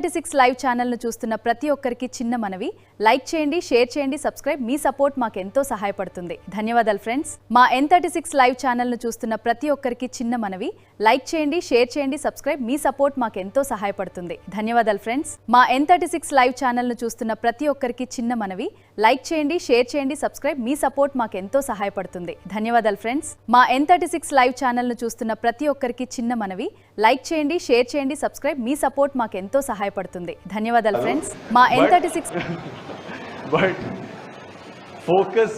N36 live channel ను చూస్తున్న ప్రతి ఒక్కరికి చిన్న మనవి, లైక్ చేయండి, షేర్ చేయండి, సబ్స్క్రైబ్. మీ సపోర్ట్ మాకు ఎంతో సహాయపడుతుంది. ధన్యవాదాలు ఫ్రెండ్స్. మా N36 లైవ్ ఛానల్ ను చూస్తున్న ప్రతి ఒక్కరికి చిన్న మనవి, లైక్ చేయండి, షేర్ చేయండి, సబ్స్క్రైబ్. మీ సపోర్ట్ మాకు ఎంతో సహాయపడుతుంది. ధన్యవాదాలు ఫ్రెండ్స్. మా N36 లైవ్ ఛానల్ ను చూస్తున్న ప్రతి ఒక్కరికి చిన్న మనవి, లైక్ చేయండి, షేర్ చేయండి, సబ్స్క్రైబ్. మీ సపోర్ట్ మాకు ఎంతో సహాయపడుతుంది. ధన్యవాదాలు ఫ్రెండ్స్. మా N36 లైవ్ ఛానల్ ను చూస్తున్న ప్రతి ఒక్కరికి చిన్న మనవి, లైక్ చేయండి, షేర్ చేయండి, సబ్స్క్రైబ్. మీ సపోర్ట్ మాకు ఎంతో సహాయపడుతుంది. ధన్యవాదాలు ఫ్రెండ్స్. మా N36 బట్ ఫోకస్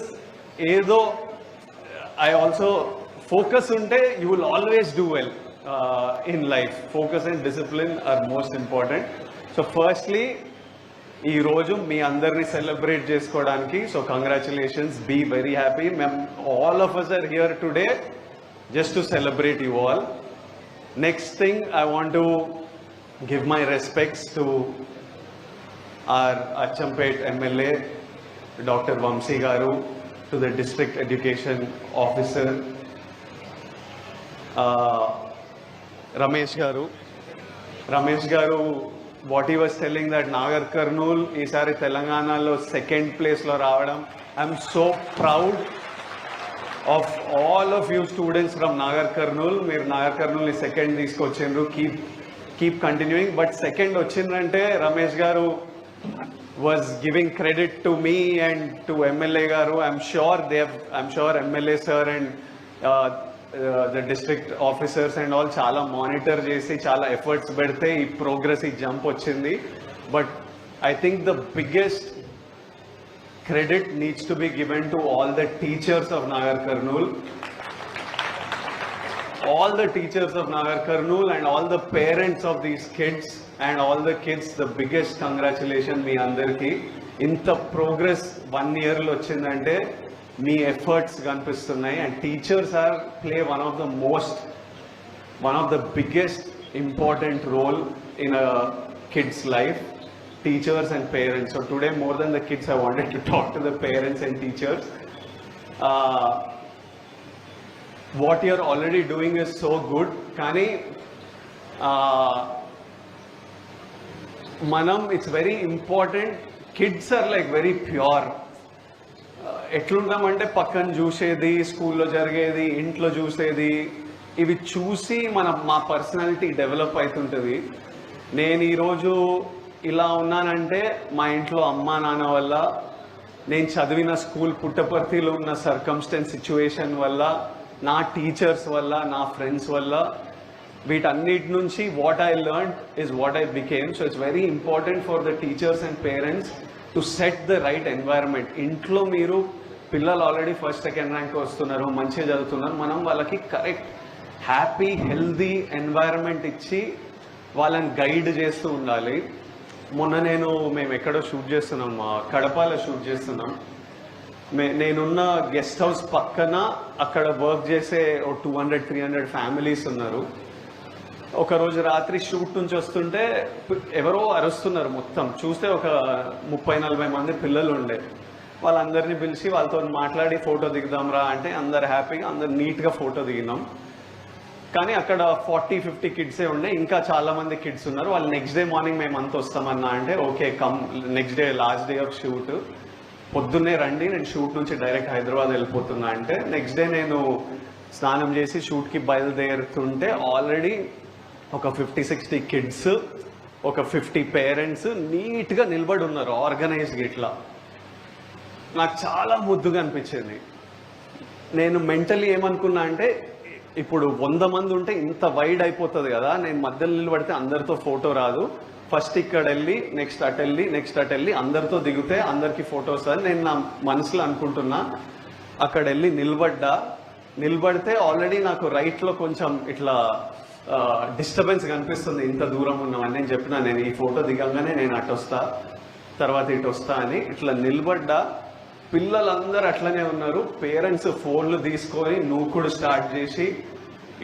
ఏదో ఐ ఆల్సో ఫోకస్ ఉంటే you will always do well in life. Focus and discipline are most important. So firstly ఈరోజు మీ అందరినీ సెలబ్రేట్ చేసుకోవడానికి, so congratulations, be very happy. All of us are here today just to celebrate you all. Next thing, I want to give my respects to our Achampet MLA, Dr. Vamsi Garu, to the District Education Officer, Ramesh Garu, what he was telling that Nagar Kurnool isari Telangana lo second place lo raavadam. I'm so proud of all of you students from Nagar Kurnool. Meer Nagar Kurnool ni second iskochindru. Keep continuing. But second ochindante Ramesh Garu was giving credit to me and to MLA Garu. I'm sure MLA sir and the district officers and all chala monitor chesi chala efforts pedte ee progress ee jump ochindi. But I think the biggest credit needs to be given to all the teachers of Nagar Kurnool. All the teachers of Nagar Kurnool and all the parents of these kids and all the kids, the biggest congratulations మీ అందరికి. ఇంత progress 1 year లో వచ్చిందంటే మీ efforts కనిపిస్తున్నాయి. And teachers play one of the biggest important role in a kid's life. Teachers and parents. So today, more than the kids, I wanted to talk to the parents and teachers. What you're already doing is so good. Kani, manam, it's very important. Kids are like very pure. ఎట్లుంటామంటే పక్కన చూసేది, స్కూల్లో జరిగేది, ఇంట్లో చూసేది, ఇవి చూసి మా personality develop అవుతుంటుంది. నేను ఈరోజు ఇలా ఉన్నానంటే మా ఇంట్లో అమ్మా నాన్న వల్ల, నేను చదివిన స్కూల్ పుట్టపర్తిలో ఉన్న సర్కమ్స్టెన్స్ సిచ్యువేషన్ వల్ల, నా టీచర్స్ వల్ల, నా ఫ్రెండ్స్ వల్ల, వీటన్నిటి నుంచి what I learn is what I became. So it's very important for the teachers and parents to set the right environment. ఇంట్లో మీరు పిల్లలు ఆల్రెడీ ఫస్ట్ సెకండ్ ర్యాంక్ వస్తున్నారు, మంచిగా చదువుతున్నారు, మనం వాళ్ళకి కరెక్ట్ హ్యాపీ హెల్దీ ఎన్వైరన్మెంట్ ఇచ్చి వాళ్ళని గైడ్ చేస్తూ ఉండాలి. మొన్న మేము ఎక్కడో షూట్ చేస్తున్నాం, కడపలో షూట్ చేస్తున్నాం. నేనున్న గెస్ట్ హౌస్ పక్కన అక్కడ వర్క్ చేసే 200-300 ఫ్యామిలీస్ ఉన్నారు. ఒకరోజు రాత్రి షూట్ నుంచి వస్తుంటే ఎవరో అరుస్తున్నారు. మొత్తం చూస్తే ఒక 30-40 మంది పిల్లలు ఉండే. వాళ్ళందరినీ పిలిచి వాళ్ళతో మాట్లాడి ఫోటో దిగుదాం రా అంటే అందరు హ్యాపీగా, అందరు నీట్గా ఫోటో దిగినాం. కానీ అక్కడ 40-50 కిడ్సే ఉండే, ఇంకా చాలా మంది కిడ్స్ ఉన్నారు. వాళ్ళు నెక్స్ట్ డే మార్నింగ్ మేము అంతా వస్తామన్నా అంటే okay come, next day last day of shoot, పొద్దున్నే రండి, నేను షూట్ నుంచి డైరెక్ట్ హైదరాబాద్ వెళ్ళిపోతున్నా అంటే నెక్స్ట్ డే నేను స్నానం చేసి షూట్కి బయలుదేరుతుంటే ఆల్రెడీ ఒక 50-60 కిడ్స్, ఒక 50 పేరెంట్స్ నీట్గా నిలబడి ఉన్నారు ఆర్గనైజ్గా. ఇట్లా నాకు చాలా ముద్దుగా అనిపించింది. నేను మెంటలీ ఏమనుకున్నా అంటే ఇప్పుడు 100 మంది ఉంటే ఇంత వైడ్ అయిపోతుంది కదా, నేను మధ్యలో నిలబడితే అందరితో ఫోటో రాదు, ఫస్ట్ ఇక్కడ వెళ్ళి నెక్స్ట్ అటు వెళ్ళి అందరితో దిగితే అందరికి ఫోటోస్ అని నేను నా మనసులో అనుకుంటున్నా. అక్కడ వెళ్ళి నిలబడితే ఆల్రెడీ నాకు రైట్లో కొంచెం ఇట్లా డిస్టర్బెన్స్ కనిపిస్తుంది, ఇంత దూరం ఉన్నామని. నేను చెప్పినా నేను ఈ ఫోటో దిగంగానే నేను అటు వస్తా, తర్వాత ఇటు వస్తా అని. ఇట్లా నిలబడ్డా, పిల్లలందరూ అట్లనే ఉన్నారు. పేరెంట్స్ ఫోన్లు తీసుకొని నూకుడు స్టార్ట్ చేసి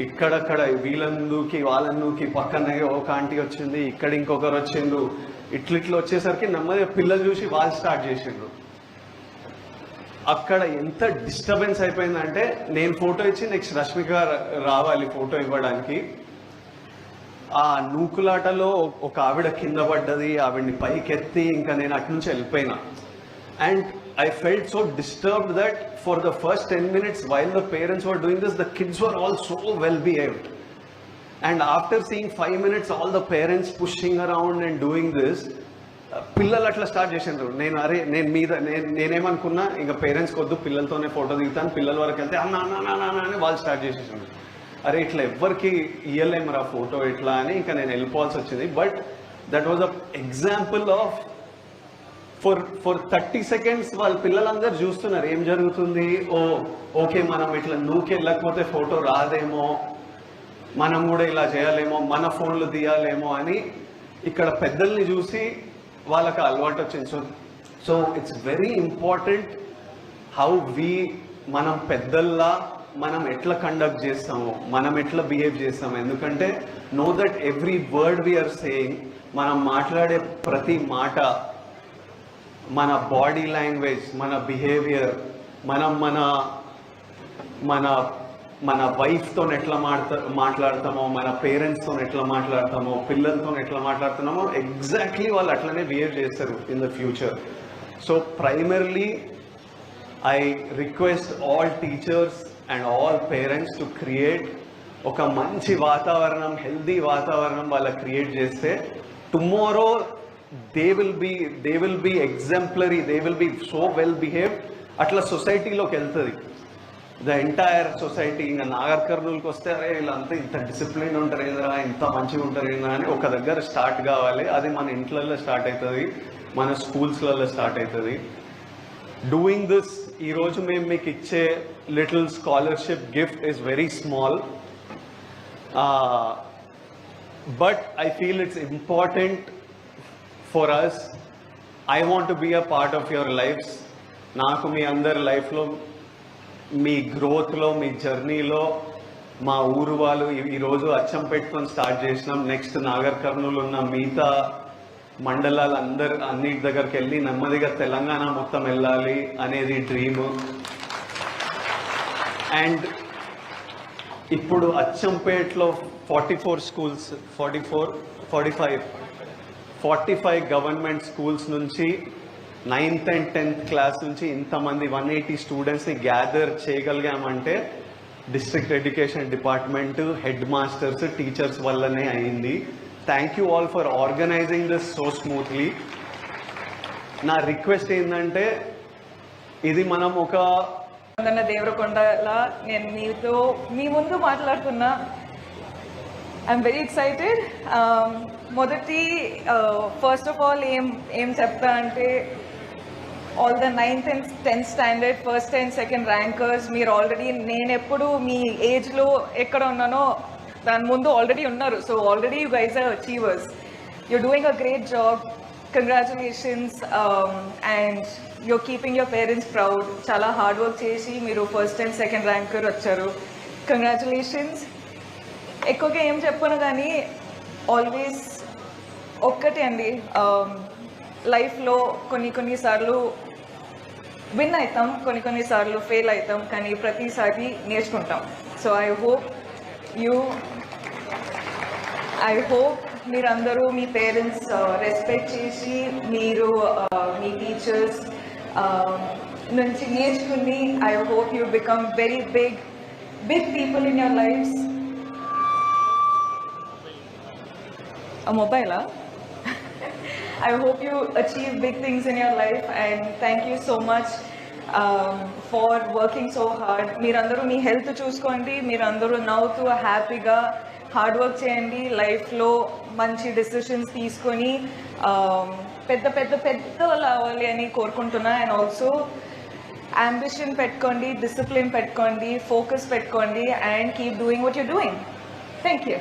ఇక్కడక్కడ వీళ్ళందుకి వాళ్ళందుకి, పక్కనే ఒక ఆంటీ వచ్చింది, ఇక్కడ ఇంకొకరు వచ్చిండ్రు, ఇట్లా వచ్చేసరికి నెమ్మదిగా పిల్లలు చూసి వాళ్ళు స్టార్ట్ చేసిండ్రు. అక్కడ ఎంత డిస్టర్బెన్స్ అయిపోయిందంటే నేను ఫోటో ఇచ్చి నెక్స్ట్ రష్మిక రావాలి ఫోటో ఇవ్వడానికి. ఆ నూకులాటలో ఒక ఆవిడ కింద పడ్డది, ఆవిడ్ని పైకెత్తి ఇంకా నేను అటు నుంచి వెళ్ళిపోయినా. And I felt so disturbed that for the first 10 minutes while the parents were doing this, the kids were all so well behaved. And after seeing 5 minutes, all the parents pushing around and doing this, పిల్లలు అట్లా start చేసిండ్రు. నేనేమనుకున్నా ఇంకా parents కొద్దు పిల్లలతోనే photo దిగుతాను, పిల్లల వరకు వెళ్తే అన్న అని వాళ్ళు స్టార్ట్ చేసేసిండ్రు. అరే ఇట్లా ఎవ్వరికి ఇయ్యలేమరా ఫోటో ఇట్లా అని ఇంకా నేను వెళ్ళిపోవాల్సి వచ్చింది. But that was a example of for 30 seconds వాళ్ళ పిల్లలందరూ చూస్తున్నారు ఏం జరుగుతుంది. ఓకే మనం ఇట్లా వెళ్ళకపోతే ఫోటో రాదేమో, మనం కూడా ఇలా చేయాలేమో, మన ఫోన్లు తీయాలేమో అని ఇక్కడ పెద్దల్ని చూసి వాళ్ళకి అలవాటు వచ్చింది. So it's very important how మనం పెద్దల్లా మనం ఎట్లా కండక్ట్ చేస్తామో, మనం ఎట్లా బిహేవ్ చేస్తామో. ఎందుకంటే know that every word we are saying, మనం మాట్లాడే ప్రతి మాట, మన బాడీ లాంగ్వేజ్, మన బిహేవియర్, మనం మన మన మన వైఫ్తో ఎట్లా మాట్లాడతామో, మన పేరెంట్స్తో ఎట్లా మాట్లాడతామో, పిల్లలతో ఎట్లా మాట్లాడుతున్నామో ఎగ్జాక్ట్లీ వాళ్ళు అట్లనే బిహేవ్ చేస్తారు in the future. So primarily I request all teachers and all parents to create ఒక మంచి వాతావరణం, హెల్దీ వాతావరణం వాళ్ళకి క్రియేట్ చేస్తే tomorrow they will be exemplary, they will be so well behaved. అట్లా సొసైటీలోకి వెళ్తుంది ద ఎంటైర్ సొసైటీ. ఇంకా నాగర్ కర్నూలుకి వస్తే అరే వీళ్ళంతా ఇంత డిసిప్లిన్ ఉంటారు ఏంద్రా, ఇంత మంచిగా ఉంటారు ఏంద్రా అని ఒక దగ్గర స్టార్ట్ కావాలి. అది మన ఇంట్లలో స్టార్ట్ అవుతుంది, మన స్కూల్స్లలో స్టార్ట్ అవుతుంది. డూయింగ్ దిస్ ఈరోజు మేము మీకు ఇచ్చే little scholarship gift is very small, but I feel it's important for us. I want to be a part of your lives. నాకు మీ అందరి లైఫ్లో, మీ గ్రోత్లో, మీ జర్నీలో మా ఊరు వాళ్ళు ఈరోజు అచ్చంపేటతో స్టార్ట్ చేసినాం. నెక్స్ట్ నాగర్ కర్నూలు ఉన్న మిగతా మండలాలు అన్నిటి దగ్గరికి వెళ్ళి నెమ్మదిగా తెలంగాణ మొత్తం వెళ్ళాలి అనేది డ్రీమ్. అండ్ ఇప్పుడు అచ్చంపేటలో 44 స్కూల్స్, 45 గవర్నమెంట్ స్కూల్స్ నుంచి 9th and 10th క్లాస్ నుంచి ఇంతమంది 180 స్టూడెంట్స్ని గ్యాదర్ చేయగలిగామంటే district education department, headmasters, teachers వల్లనే అయింది. Thank you all for organizing this so smoothly. నా రిక్వెస్ట్ ఏంటంటే ఇది మనం ఒక దేవరకొండలా నేను మీ ముందు మాట్లాడుతున్నా. I'm very excited. మొదటి ఫస్ట్ ఆఫ్ ఆల్ ఏం చెప్తా అంటే all the 9th and 10th standard first and second rankers మీరు ఆల్రెడీ, నేను ఎప్పుడు మీ ఏజ్లో ఎక్కడ ఉన్నానో దాని ముందు ఆల్రెడీ ఉన్నారు. So already you guys are achievers. You're doing a great job. Congratulations. And you're keeping your parents proud. చాలా హార్డ్ వర్క్ చేసి మీరు ఫస్ట్ అండ్ సెకండ్ ర్యాంకర్ వచ్చారు. కంగ్రాచులేషన్స్. ఎక్కువగా ఏం చెప్పను కానీ ఆల్వేస్ ఒక్కటే అండి, లైఫ్లో కొన్నిసార్లు విన్ అవుతాం, కొన్నిసార్లు ఫెయిల్ అవుతాం, కానీ ప్రతిసారి నేర్చుకుంటాం. సో ఐ హోప్ మీరందరూ మీ పేరెంట్స్ రెస్పెక్ట్ చేసి మీరు మీ టీచర్స్ నుంచి నేర్చుకుని I hope you become very big people in your lifes. Mobile. I hope you achieve big things in your life, and thank you so much for working so hard. Meerandaru mee health chuskondi, meerandaru navtu happyga hard work cheyandi, life lo manchi decisions teeskoni pedda avali ani korukuntunna. And also ambition petkondi, discipline petkondi, focus petkondi, and keep doing what you're doing. Thank you.